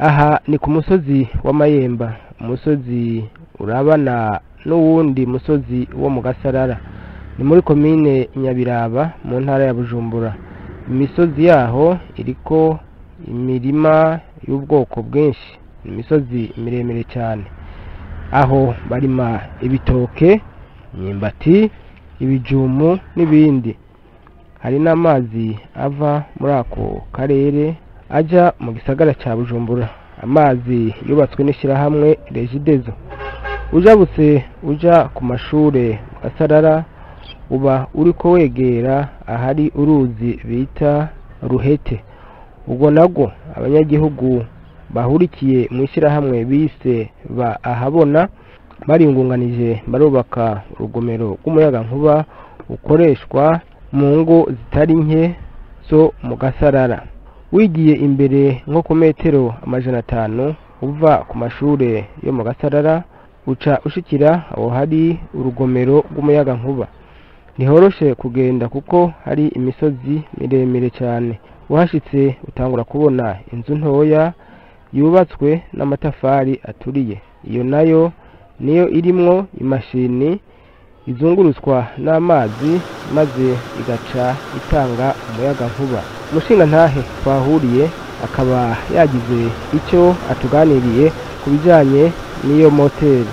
Aha ni ku musozi w'Amayemba, umusozi urabana n'uwundi musozi wo mu Gasarara, ni muri komine Nyabiraba mu ntara ya Bujumbura. Imisozi yaho iriko imirima y'ubwoko bwinshi, imisozi miremire cyane, aho barima ibitoke, imyumbati, ibijumu n'ibindi. Hari n'amazi ava muri ako karere aja mu gisagara ca Bujumbura, amazi yubatswe n'ishirahamwe Regideso. Ujabutse uja ku mashure Gasarara uba uriko wegera ahari uruzi bita Ruhete. Ubwo nabwo abanyagihugu bahurikiye mu ishirahamwe bise ba ahabona baringunganije barubaka urugomero rw'umuyagankuba ukoreshwa mu ngo zitari nke zo mu Gasarara. Wigiye imbere nko ku metero 500 uva ku mashure yo mu Gasarara uca ushikira aho hari urugomero rw'umuyagankuba. Ntihoroshe kugenda kuko hari imisozi miremire cyane. Uhashitse utangura kubona inzu ntoya yubatswe n'amatafari aturiye, iyo nayo niyo irimwo imashini izunguruswa n'amazi maze igaca itanga umuyagankuba. Umushinga ntahe twahuriye akaba yagize icyo atuganiriye ku bijanye n'iyo moteri.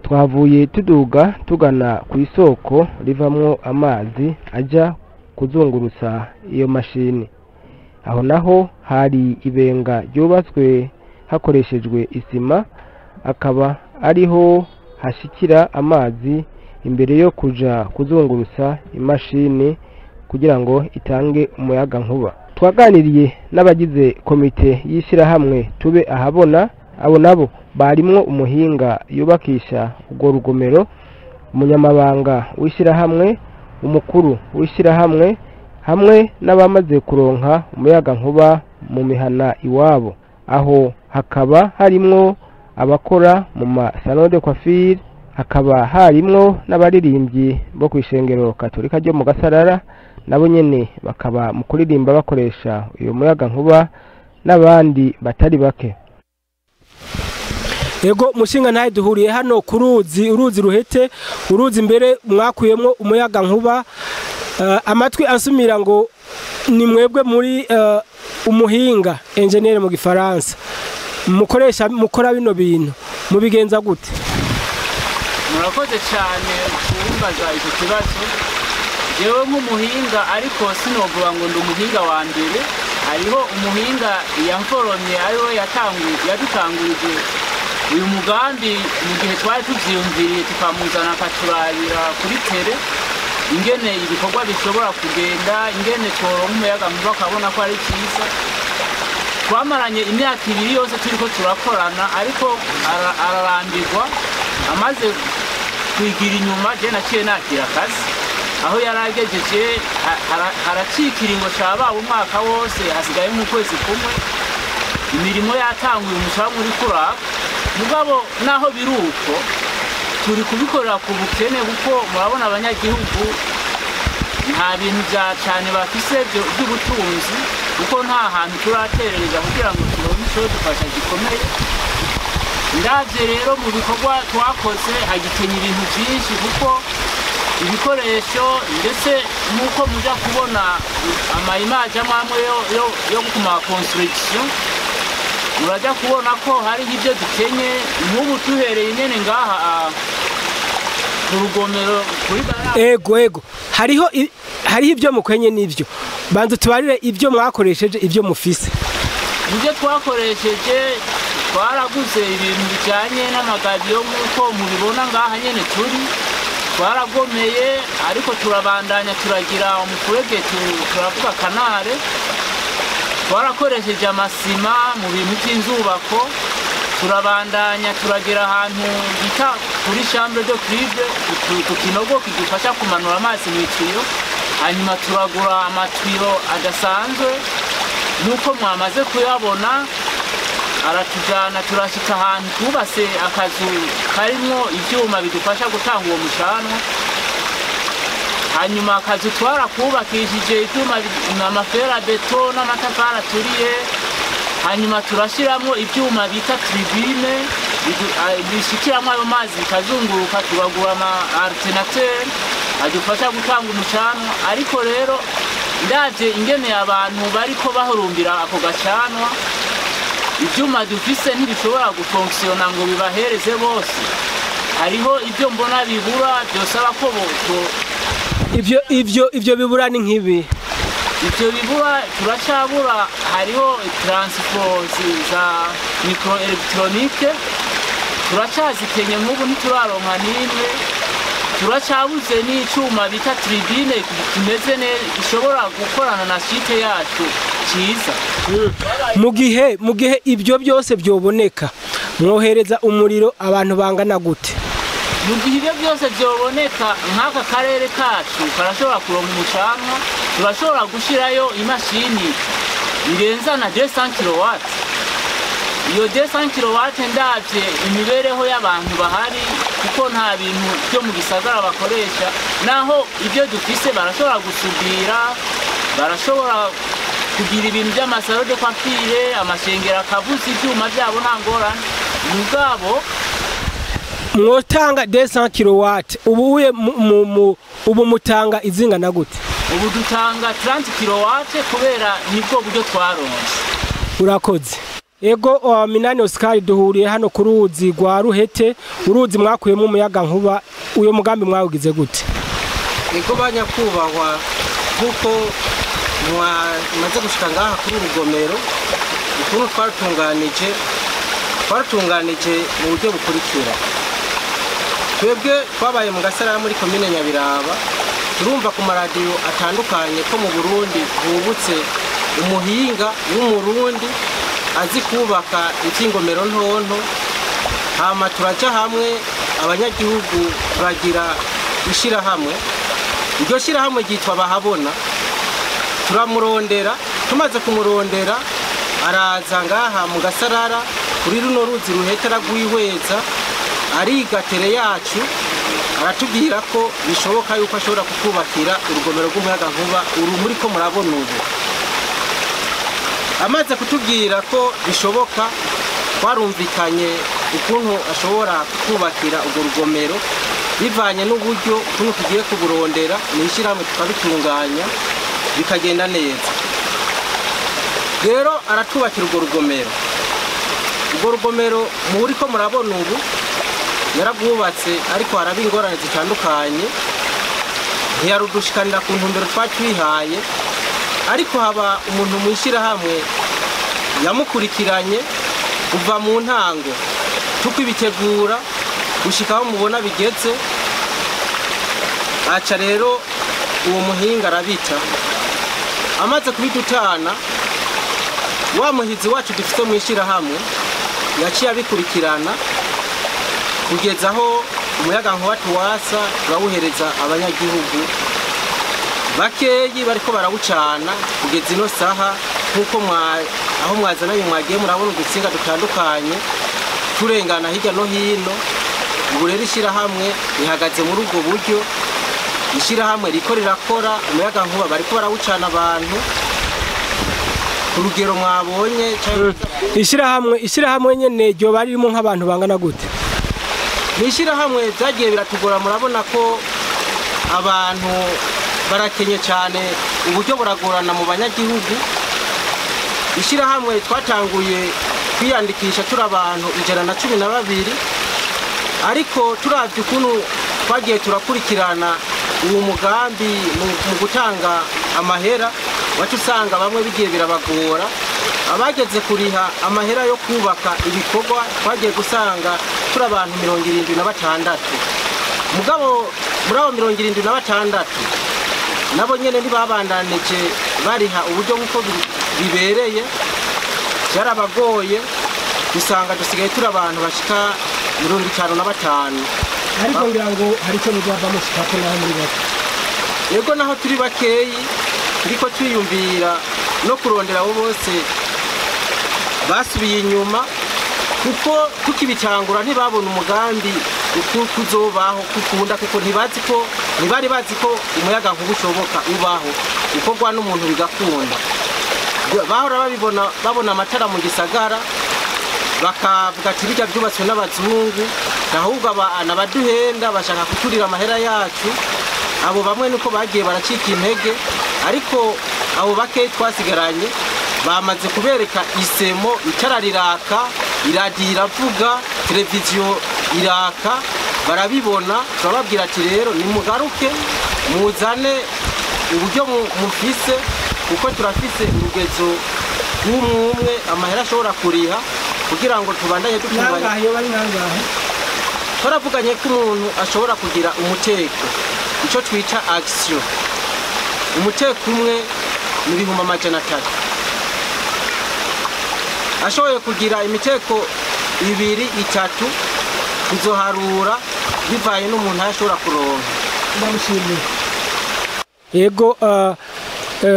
Twavuye tuduga tugana ku isoko rivamwo amazi aja kuzungurusa iyo mashini. Aho naho hari ibenga ryubatswe hakoreshejwe isima, akaba ariho hashikira amazi imbere yo kuja kuzungurusa imashini kugira ngo itange umuyagankuba. Twaganiriye n'abagize komite y'ishirahamwe Tube Ahabona, abo nabo barimwo umuhinga yubakisha urwo rugomero, umunyamabanga w'ishirahamwe, umukuru w'ishirahamwe, hamwe n'abamaze kuronka umuyagankuba mu mihana iwabo. Aho hakaba harimwo abakora mu masalon de coiffure, hakaba harimwo n'abaririmbyi bo kw'ishengero Katolika ryo mu Gasarara, nabo nyene bakaba mu kuririmba bakoresha uyo muyagankuba, n'abandi batari bake. Ego mushinga ntahe duhuriye hano ku uruzi Ruhete, uruzi mbere mwakuyemwo umuyagankuba. Amatwi ansumira ngo ni mwebwe muri umuhinga engineer mu Gifaransa, mukora bino bintu mubigenza gute? Murakoze cyane kumbaza icyo kibazo. Jewe nk'umuhinga ariko sinovuga ngo ndi umuhinga wa mbere, hariho umuhinga yamforomye ariwe yadutangurije uyu mugambi mu gihe twari tuvyiyumviriye, tukamuzana akaturabira kuri tele ingene ibikorwa bishobora kugenda, ingene tworonka umuyagankuba akabona ko ari cyiza. Twamaranye imyaka 2 yose turiko turakorana, ariko ararambirwa. Amaze kwigira inyuma je naciye nakira akazi aho yaragejeje, haracikiringo cabaye umwaka wose, hasigaye mu kwezi kumwe imirimo yatanguye umushahara muri kuraka. Mugabo naho biruko turi kubikorera ku bukene, kuko murabona abanyagihugu nta bintu bya cyane bafise by'ubutunzi, kuko nta hantu turaterereza kugira ngo turonke icyo dufasha gikomeye. Ndavye rero mu bikorwa twakoze hagitenya ibintu byinshi, kuko ibikoresho ndetse nuko muja kubona amayimaje amwe yo kuma construction, muraja kubona ko hari ibyo dukenye. Nk'ubu tuhereye nyene ngaha ku rugomero kuri bara. Ego hariho ibyo mukwenye n'ibyo banze tubarire ibyo mwakoresheje, ibyo mufise. Ibyo twakoresheje twaraguze ibintu bijanye n'amagabiyo nk'uko mubibona ngaha nyene turi, twaragomeye ariko turabandanya turagira umufurege, turavuga kanare. Twarakoresheje amasima mu bintu by'inzubako, turabandanya turagera ahantu bita kuri chambre de cuivre ku kinogo kidufasha kumanura amazi mu itiyo, hanyuma turagura amatwiyo adasanzwe nuko mwamaze kuyabona, aratujana turashika ahantu twubase akazu karimo ivyuma bidufasha gutanga uwo mucanwa. Hanyuma akazu twarakubakishije ivyuma n'amafera beto n'amatafari aturiye, hanyuma turashiramo ivyuma bita tribune bishikiramo ayo mazi bikazunguruka, turagura ama alternateur adufasha gutanga umucanwa. Ariko rero ndavye ingene abantu bariko bahurumbira ako gacanwa, ivyuma dufise ntibishobora gufonksiona ngo bibahereze bose. Hariho ibyo mbona bibura, byosaba ko ivyo bibura ni nk'ibi. Ivyo bibura turacabura, hariho transport za microelectronique turacazikenye, nk'ubu ntituraronka n'imwe. Turacabuze n'icuma bita tribune kimeze neza gishobora gukorana na site yacu cyiza. Mu gihe ibyo byose byoboneka, mwohereza umuriro abantu bangana gute? Mu gihe ibyo byose byoboneka, nk'aka karere kacu karashobora kuronka umucanwa, turashobora gushirayo imashini irenza na 200 kW. Iyo 200 kW ndavye imibereho y'abantu bahari, kuko nta bintu byo mu gisagara bakoresha, naho ibyo dufise barashobora gusudira, barashobora kugira ibintu by'amasaro de coiffure, amashengera akavuza ibyuma byabo nta ngorane. Mugabo mwotanga 200 kW, ubu mutanga izingana gute? Ubu dutanga 30 kW kubera nibwo buryo twaronse. Urakoze. Ego Minani Oscar, duhuriye hano ku ruzi rwa Ruhete, uruzi mwakuyemo umuyaga nkuba, uyo mugambi mwawugize gute? Ego banyakubahwa, kuko mwamaze gushika ngaha kuri urugomero, ukuntu twaratunganije mu buryo bukurikira. Twebwe twabaye mu Gasarara muri komine Nyabiraba, turumva ku maradiyo atandukanye ko mu Burundi hubutse umuhinga w'umurundi azi kubaka ivy'ingomero ntonto. Hama turaja hamwe abanyagihugu turagira ishirahamwe, iryo shirahamwe ryitwa Bahabona. Turamurondera, tumaze kumurondera araza ngaha mu Gasarara kuri runo ruzi Ruhete ragwihweza, ariga tere yacu, aratubwira ko bishoboka yuko ashobora kutubakira urugomero rw'umuyaga nkuba uru muri ko murabona ubu. Amaze kutubwira ko bishoboka, twarumvikanye ukuntu ashobora kutubakira urwo rugomero bivanye n'uburyo ukuntu tugiye kuburondera, n'ishyirahamwe tukabitunganya bikagenda neza. Rero aratubakira urwo rugomero. Urwo rugomero muri ko murabona ubu yarabwubatse, ariko haraba ingorane zitandukanye, ntiyarudushikanira ku ntumbero twatwihaye. Ariko haba umuntu mw'ishyirahamwe yamukurikiranye kuva mu ntango tukibitegura gushika aho mubona bigeze. Aca rero uwo muhinga arabita, amaze kubidutana, wa muhizi wacu dufite mw'ishyirahamwe yaciye abikurikirana kugeza aho umuyaga nkuba tuwasa turawuhereza abanyagihugu bakeyi bariko barawucana kugeza ino saha. Nkuko aho mwazananye mwagiye murabona udutsinga dutandukanye turengana hirya no hino. Ubu rero ishyirahamwe rihagaze muri ubwo buryo, ishyirahamwe riko rirakora umuyaga nkuba bariko barawucana abantu ku rugero mwabonye. Ishyirahamwe nyene ryo baririmo nk'abantu bangana gute? N'ishyirahamwe byagiye biratugora, murabona ko abantu barakenye cyane, uburyo buragorana mu banyagihugu. Ishyirahamwe twatanguye kwiyandikisha turi abantu 112, ariko turavye ukuntu twagiye turakurikirana uwo mugambi mu gutanga amahera, wacu usanga bamwe bigiye birabagora. Abageze kuriha amahera yo kubaka ibikorwa twagiye gusanga turi abantu 76. Mugabo muri abo 76 nabo nyene ntibabandanije bariha uburyo nkuko bibereye, byarabagoye. dusanga dusigaye turi abantu bashika 55. ariko ngira ngo hari icyo muzava mushikako naho muri bake. Yego naho turi bakeyi turiko twiyumvira no kurondera abo bose basubiye inyuma, kuko tukibicangura ntibabona umugambi kuzobaho kukunda, kuko ntibari bazi ko umuyaga nkuba ushoboka ubaho ukorwa n'umuntu bigakunda. Bahora babona amatara mu gisagara bakavuga ati bijya byubatswe n'abazungu, ahubwo abaduhenda bashaka kuturira amahera yacu. Abo bamwe niko bagiye baracika intege, ariko abo bakeyi twasigaranye bamaze kubereka isemo, itara riraka, iradiyo iravuga, televiziyo iraka, barabibona. Turababwira ati rero nimugaruke muzane uburyo mufise, kuko turafise urugezo rw'umwe amahera ashobora kuriha kugira ngo tubandanye dutunganya. Turavuganye ko umuntu ashobora kugira umuteko, icyo twita action. Umuteko umwe ni 300. Ashoboye kugira imiteko 2, 3 kuzoharura bivaye n'umuntu ashobora kuronka. Ndamushimiye. Yego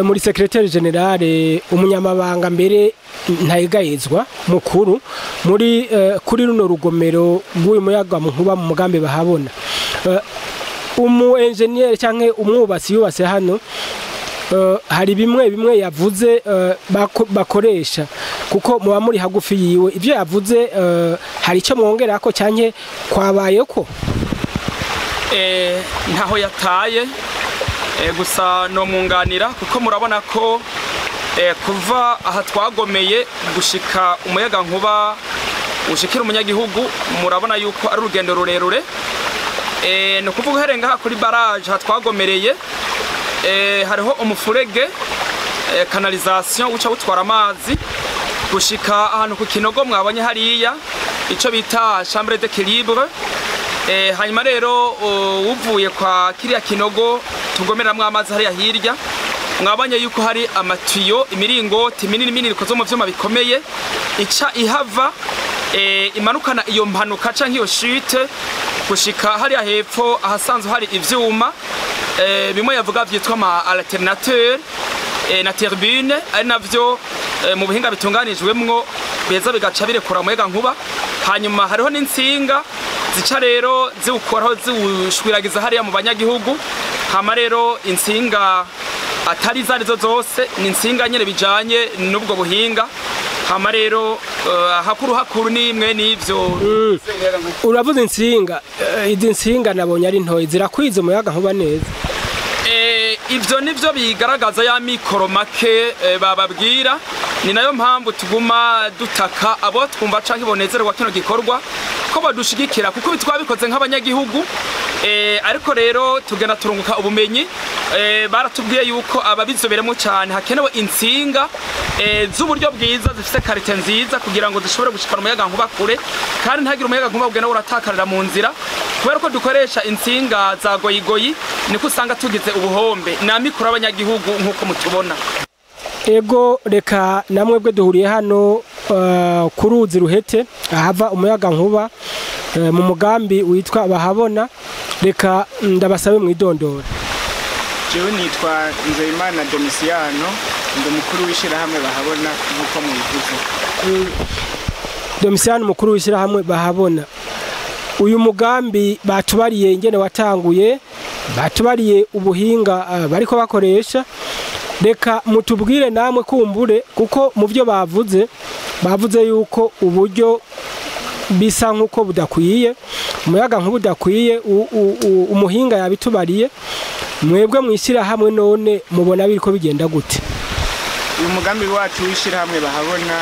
muri secrétaire général umunyamabanga mbere ntayigayezwa mukuru muri kuri runo rugomero rw'uyu muyaga nkuba mu mugambi bahabona. Umu engineer canke umwubasi yubase hano hari bimwe yavuze bakoresha, kuko muba muri hagufi yiwe. Ivyo yavuze hari icyo mwongerako canke kwabayeko? Ntaho yataye, gusa no mwunganira, kuko murabona ko kuva aha twagomeye gushika umuyaga nkuba ushikira umunyagihugu, murabona yuko ari urugendo rurerure. No kuvuga herenga kuri barrage hatwagomereye hariho umufurege canalisation uca butwara amazi gushika ahantu ku kinogo mwabonye hariya ico bita chambre d'équilibre. Hanyuma rero uvuye kwa kiriya kinogo tugomeramwo amazi hariya hirya, mwabonye yuko hari amatiyo, imiringoti minini ikoze mu vyuma bikomeye ica ihava imanukana iyo mpanuka canke iyo chute gushika hariya hepfo ahasanzwe hari ivyuma bimwe yavuga vyitwa ama alternateur na turbine, ari navyo mu buhinga bitunganijwemwo beza bigaca birekura umuyaga nkuba. Hanyuma hariho n'insinga zica rero ziwukoraho ziwushwiragiza hariya mu banyagihugu. Hama rero insinga atari zarizo zose ni insinga nyene bijanye n'ubwo buhinga. Hama rero hakuru nimwe n'ivyo. Uravuze insinga, izi nsinga nabonye ari ntoyi zirakwiza umuyaga nkuba neza. Ivyo nivyo bigaragaza ya mikoro make bababwira, ni nayo mpamvu tuguma dutaka abo twumva canke bonezerwa kino gikorwa ko badushigikira, kuko bitwabikoze nk'abanyagihugu. Ariko rero tugenda turunguka ubumenyi. Baratubwiye yuko ababizoberemo cyane hakenewe insinga z'uburyo bwiza zifite karite nziza kugira ngo zishobore gushikana umuyaga nkuba kure, kandi ntagire umuyaga nkuba ugenda uratakarira mu nzira. Kubera ko dukoresha insinga za goyigoyi, niko usanga tugize ubuhombe na mikoro abanyagihugu nk'uko mutubona. Ego reka namwe bwe duhuriye hano ku ruzi ruhete ahava umuyaga nkuba mu mugambi witwa bahabona. Reka ndabasabe mwidondora. Jewe nitwa Nzeyimana Domiciano, ndi mukuru w'ishirahamwe bahabona nk'uko mubivuze. Domiciano mukuru w'ishirahamwe bahabona, uyu mugambi batubariye ingene watanguye, batubariye ubuhinga bariko bakoresha. Reka mutubwire namwe kumbure, kuko mu byo bavuze yuko uburyo bisa nkuko budakwiye, umuyaga nkuba udakwiye, umuhinga yabitubariye. Mwebwe mwishira hamwe none mubona biriko bigenda gute? Uyu mugambi wacu wishira hamwe bahabona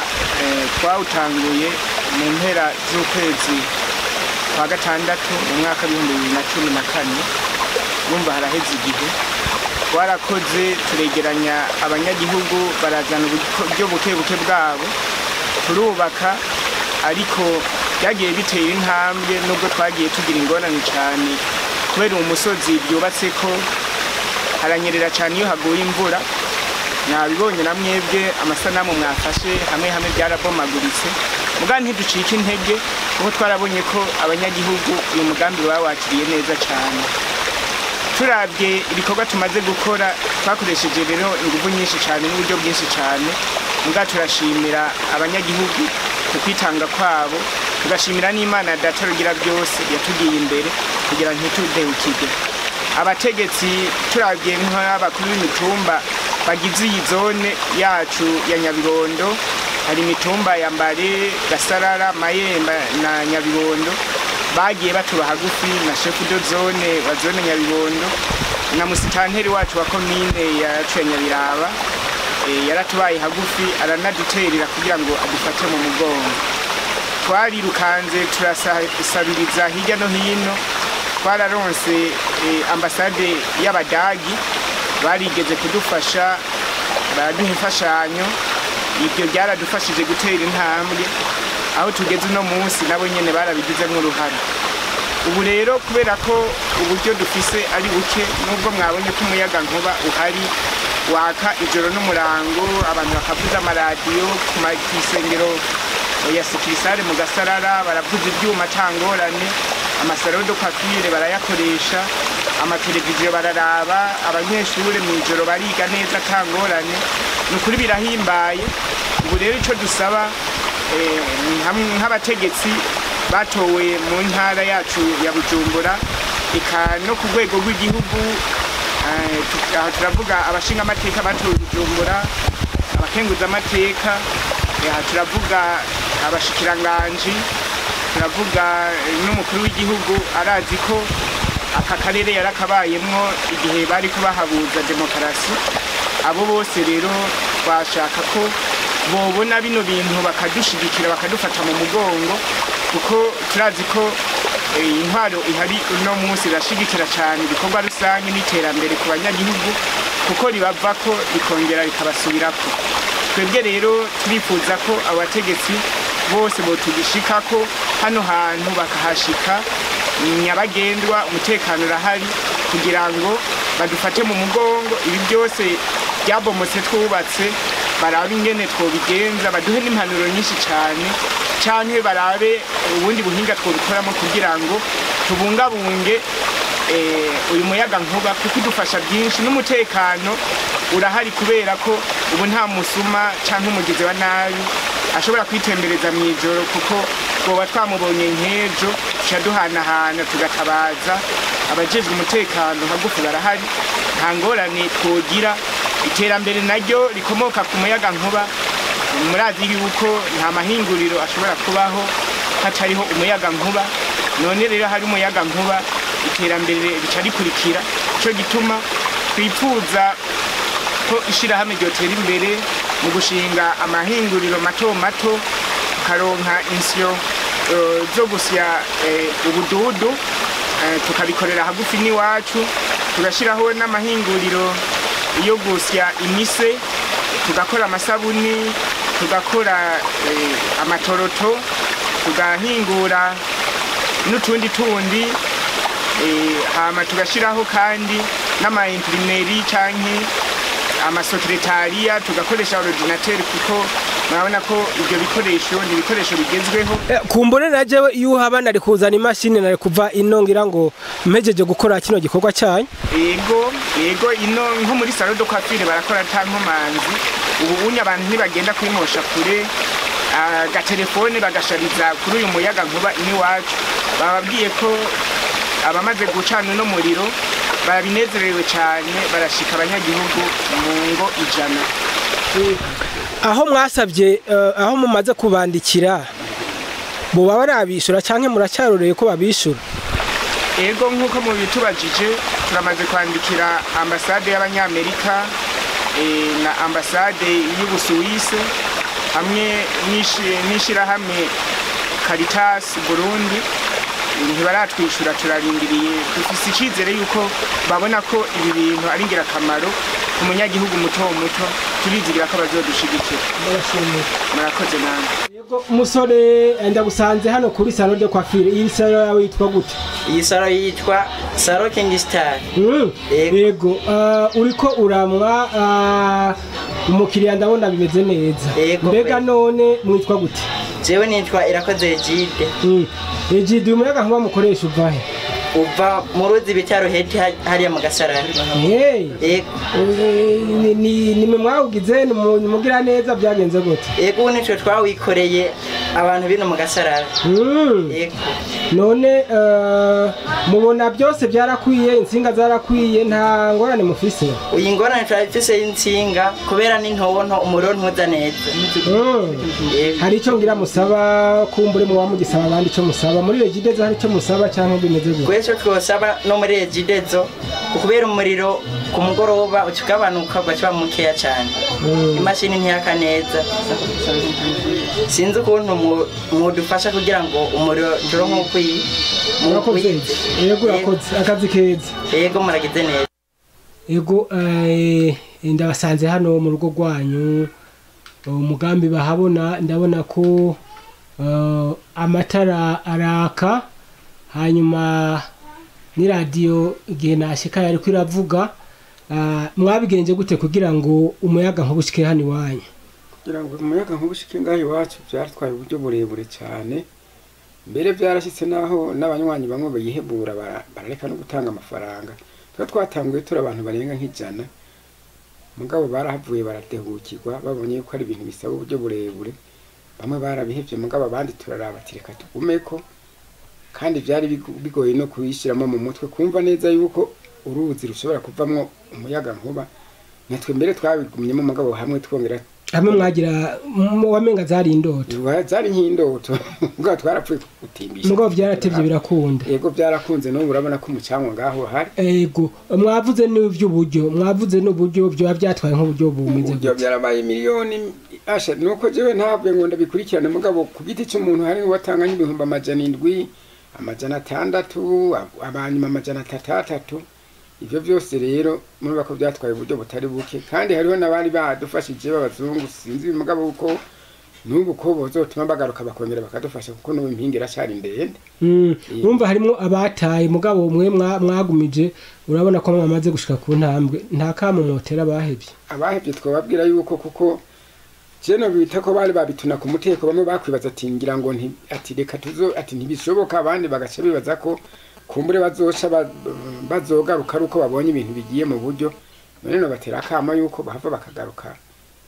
twawutanguye mu mpera z'ukwezi kwa gatandatu mu mwaka 2014. Yumva haraheze igihe twarakoze turegeranya abanyagihugu, barazana uburyo buke bwabo turubaka, ariko byagiye bitera intambwe nubwo twagiye tugira ingorane cyane kubera umusozi byubatse ko haranyerera cyane iyo haguye imvura. nabibonye na mwebwe amasanamu mwafashe hamwe hamwe byarabomaguritse muga ntiducika intege kuko twarabonye ko abanyagihugu uyu mugambi bawakiriye neza cyane. Turabye ibikorwa tumaze gukora twakoresheje rero ingufu nyinshi cyane n'uburyo bwinshi cyane muga turashimira abanyagihugu ku kwitanga kwabo, tugashimira n'Imana Data rugira byose yatugiye imbere kugira ntitudehukirwe. Abategetsi turabye nk'abakuru b'imitumba bagize iyi zone yacu ya Nyabibondo, hari imitumba ya Mbare, Gasarara, Mayemba na Nyabibondo, bagiye batuba hagufi na chef de zone wa zone Nyabibondo na musitanteri wacu wa komine yacu ya Nyabiraba, yaratubaye hagufi aranaduterera kugira ngo adufate mu mugongo. Twarirukanze turasabiriza hirya no hino, twararonse ambasade y'Abadagi barigeze kudufasha, baraduha imfashanyo, ibyo byaradufashije gutera intambwe aho tugeze uno munsi nabo nyene barabigizemo uruhare. Ubu rero kubera ko uburyo dufise ari buke, nubwo mwabonye ko umuyaga nkuba uhari waka ijoro n'umurango, abantu bakavuza amaradiyo ku isengero ya Sikirisare mu Gasarara baravuza ibyuma tangorane, amasaro do kwakire barayakoresha, amateleviziyo bararaba, abanyeshuri mu ijoro bariga neza tangorane, nukuri birahimbaye. Ubu rero ico dusaba nk'abategetsi batowe mu ntara yacu ya Bujumbura eka no ku rwego rw'igihugu, turavuga abashinga amateka batowe Bujumbura, abakenguza amateka, turavuga abashikiranganji, turavuga n'umukuru w'igihugu arazi ko aka karere yarakabayemwo igihe bari kubahabuza demokarasi. Abo bose rero bashaka ko bobona bino bintu bakadushigikira bakadufata mu mugongo, kuko turazi ko intwaro ihari uno munsi irashigikira cyane ibikorwa rusange n'iterambere ku banyagihugu, kuko ribava ko rikongera rikabasubirako. Twebwe rero turifuza ko abategetsi bose botugishika ko hano hantu bakahashika nyabagendwa, umutekano urahari kugira ngo badufate mu mugongo. Ibi byose byabomotse twubatse barabe ingene twobigenza, baduhe n'impanuro nyinshi cyane, canke barabe ubundi buhinga twobikoramo kugira ngo tubungabunge uyu muyaga nkuba, kuko idufasha byinshi n'umutekano urahari, kubera ko ubu nta musuma canke umugizi wa nabi ashobora kwitembereza mu ijoro, kuko twoba twamubonye nk'ejo tukaduhanahana tugatabaza. Abajejwe umutekano hagufi barahari, nta ngorane twogira. Iterambere naryo rikomoka ku muyaga nkuba, murazi yuko nta mahinguriro ashobora kubaho hatariho umuyaga nkuba. None rero hari umuyaga nkuba iterambere rica rikurikira, cyo gituma twifuza ko ishirahamwe ryotera imbere mu gushinga amahinguriro mato mato, karonka insyo zo gusya ubududu, tukabikorera hagufi n'iwacu, tugashiraho n'amahinguriro yo gusya imise, tugakora amasabuni, tugakora amatoroto, tugahingura n'utundi hama tugashiraho kandi n'amainterineri canke amasekretariya, tugakoresha ordinateur, kuko murabona ko ibyo bikoresho ni ibikoresho bigezweho. Kumbure najewe iyo uhaba nari kuzana imashini nari kuva ino ngira ngo mpejeje gukora kino gikorwa cyanyu. Yego ino nko muri salon de coiffure barakora tankomanzi. Ubu unya abantu ntibagenda kwimosha kure agatelefone bagashariza kuri uyu muyaga nkuba ini wacu. Bababwiye ko abamaze gucana no muriro barabinezerewe cyane, barashika abanyagihugu mu ngo 100. Aho mwasabye aho mumaze kubandikira bo baba barabishura canke muracyaroreye ko babishura? Ego nkuko mu bitubajije turamaze kwandikira ambasade y'Abanyamerika na ambasade y'Ubusuwise hamwe n'ishirahamwe Caritas Burundi. Ntibaratwishura, turarindiriye, dufise icizere yuko babona ko ibi bintu ari ngirakamaro ku munyagihugu muto muto turizigira ko bazodushigikira. Murakoze namwe. Yego umusore ndagusanze hano kuri salon de coiffure. Iyi salon yawe yitwa gute? Iyi salon yitwa Salon King Star. Yego uriko uramwa umukiriya ndabona bimeze neza. Mbega none mwitwa gute? Jewe nitwa Irakoze Egide. Egide umuyaga nkuba mukoresha uvahe? Uva mu ruzi bitaro heti hariya mu Gasarara. Ni mwe mwawugize mugira neza byagenze gute? Yego nico twawikoreye abantu bino mu Gasarara. Yego none mubona byose byarakwiye insinga zarakwiye nta ngorane mufise? Uyi ngorane twafise y'insinga kubera n'intonto umuriro ntuza neza. Hari ico ngira musaba kumbure mu bamugisaba abandi ico musaba muri Regidezo hari ico musaba cyangwa bimeze gute? Kweso twosaba no muri Regidezo kubera umuriro ku mugoroba ukigabanuka ugaca mukeya cyane. Imashini ntiyaka neza. Sinzi ukuntu mudufasha kugira ngo umuriro njoro nk'ukwiye. Yego urakoze akazi keza. Yego muragize neza. Yego ndabasanze hano mu rugo rwanyu umugambi bahabona ndabona ko amatara araka hanyuma ni radio igihe nashika yari kwiravuga mwabigenje gute kugira ngo umuyaga nkubushike hano iwanyu? Kugira ngo umuyaga nkubushike ngaho iwacu byatwaye uburyo burebure cyane mbere byarashyitse naho n'abanywanyi bamwe bayihebura barareka no gutanga amafaranga twatanguye turi abantu barenga nk'ijana mugabo barahavuye baratehukirwa babonye ko ari ibintu bisaba uburyo burebure bamwe barabihevye mugabo abandi turaraba tireka tugumeko kandi byari bigoye no kuyishiramo mu mutwe kumva neza yuko uruzi rushobora kuvamwo umuyaga nkuba natwe mbere twabigumyemo mugabo hamwe twongera hamwe mwagira wamenga zari indoto zari nk'indoto ubwo twarapfuye gutimbisha mugabo byaratevye birakunda. Yego byarakunze no urabona ko umucangwa ngaho hari. Yego mwavuze n'ivy'uburyo mwavuze n'uburyo byo byatwaye nk'uburyo bumeze gute? Byarabaye miliyoni asha nuko jewe ntabwe ngo ndabikurikirane mugabo ku giti cy'umuntu hari watanga nk'ibihumbi amajana 7 amajana 6 abanyuma amajana 3 ivyo byose rero muri bako byatwaye uburyo butari buke kandi hariho nabari badufashije babazungu sinzi mugabo uko nubu ko bozotuma bagaruka bakongera bakadufasha kuko no impingira cyari ndende. Urumva harimo abataye mugabo umwe mwagumije urabona ko mwamaze gushika ku ntambwe nta kamo motera abahebye twababwira yuko kuko jeno bita ko bari babituna ku muteko bamwe bakwibaza ati ngira ngo ati reka ati ntibishoboka abandi bagaca bibaza ko kumbure bazoca bazogaruka ruko babonye ibintu bigiye mu buryo none no batera akama yuko bahava bakagaruka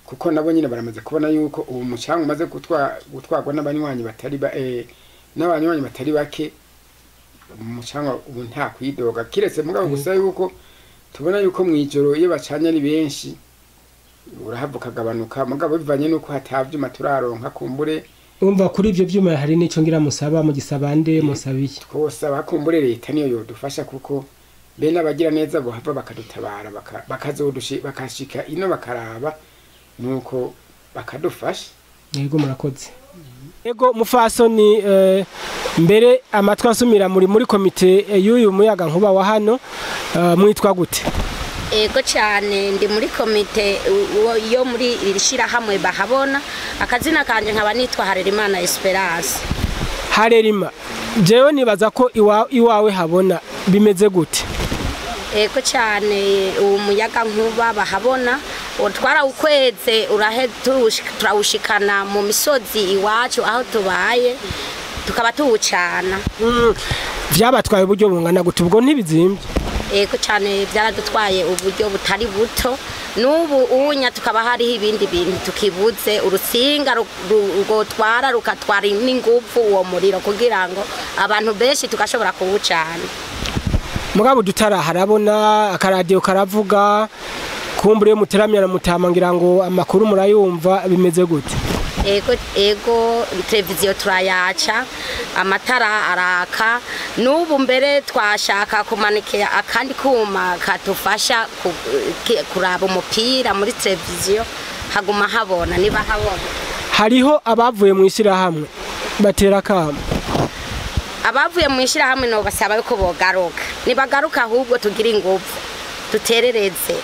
kuko nabo nyine baramaze kubona yuko ubu mucanga umaze gutwagwa n'abanywanyi batari bake umucanga ubu nta kwidoga kiretse mugabo gusa yuko tubona yuko mwijoro iyo bacanye ari benshi urahavuka gabanuka mugabo bivanye nuko hatavyuma turaronka kumbure. Umva kuri ivyo vyuma hari nico ngira musaba mu gisabande musabiye twosaba kumbure leta niyo yodufasha kuko bene abagira neza bo hava bakadutabara bakashika ino bakaraba nuko bakadufasha. Yego murakoze. Yego mufasoni mbere amatwa asumira muri komite y'uyu muyaga nkuba wa hano mwitwa gute? Ego cyane ndi muri komite yo muri irishira hamwe bahabona akazina kanje nkaba nitwa Harerimana Esperance. Harerima jewe nibaza ko iwawe habona bimeze gute? Ego cyane umuyaga nkuba bahabona utwara ukweze turawushikana mu misozi iwacu aho tubaye tukaba tuwucana. Vyabatwaye uburyo bungana gute ubwo ntibizimbye? Ego cyane byaradutwaye uburyo butari buto nubu unya tukaba hariho ibindi bintu tukibuze urusinga rugotwara rukatwara n'ingufu uwo muriro kugira ngo abantu benshi tukashobora kuwucana. Mugabo dutara harabona akaradio karavuga kumbure muteramya na mutamangira ngo amakuru murayumva bimeze gute? Ego televiziyo turayaca amatara araka nubu mbere twashaka kumanikira akandi kuma katufasha kuraba umupira muri televiziyo haguma habona niba habona. Hariho abavuye mu ishira hamwe batera kama abavuye mu ishira hamwe no basaba yuko bogaruka nibagaruka ahubwo tugira ingufu tuterereze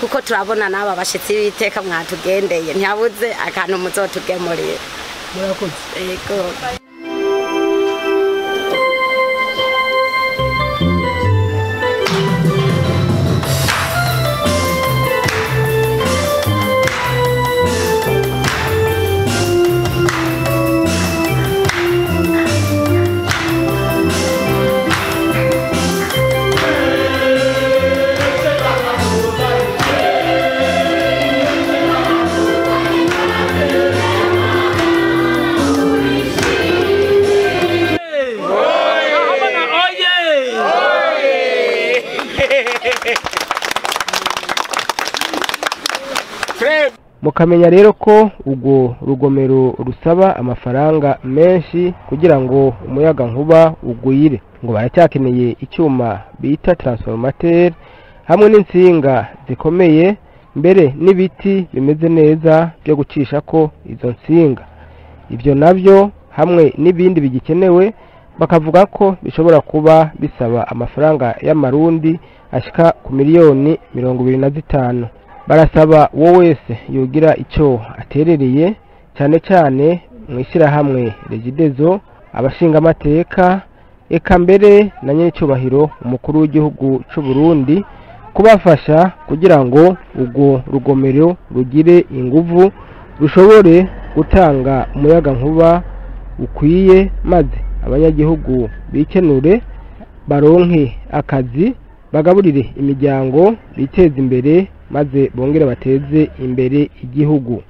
kuko turabona n'aba bashitsi b'iteka mwatugendeye ntihabuze akantu muzotugemurira. murakoze. Yego. mukamenya rero ko ubwo rugomero rusaba amafaranga menshi kugira ngo umuyaga nkuba ugwire, ngo baracyakeneye icyuma bita transformateur hamwe n'insinga zikomeye mbere n'ibiti bimeze neza byo gucisha ko izo nsinga. Ibyo nabyo hamwe n'ibindi bigikenewe bakavuga ko bishobora kuba bisaba amafaranga y'amarundi ashika ku miliyoni 25. Barasaba uwo wese yogira icyo aterereye cyane cyane mu ishyirahamwe Regidezo, abashinga amateka, eka mbere na nyecyubahiro umukuru w'igihugu cy'u Burundi kubafasha kugira ngo ubwo rugomero rugire inguvu rushobore gutanga umuyaga nkuba ukwiye, maze abanyagihugu bikenure baronke akazi, bagaburire imiryango, biteze imbere maze bongere bateze imbere igihugu.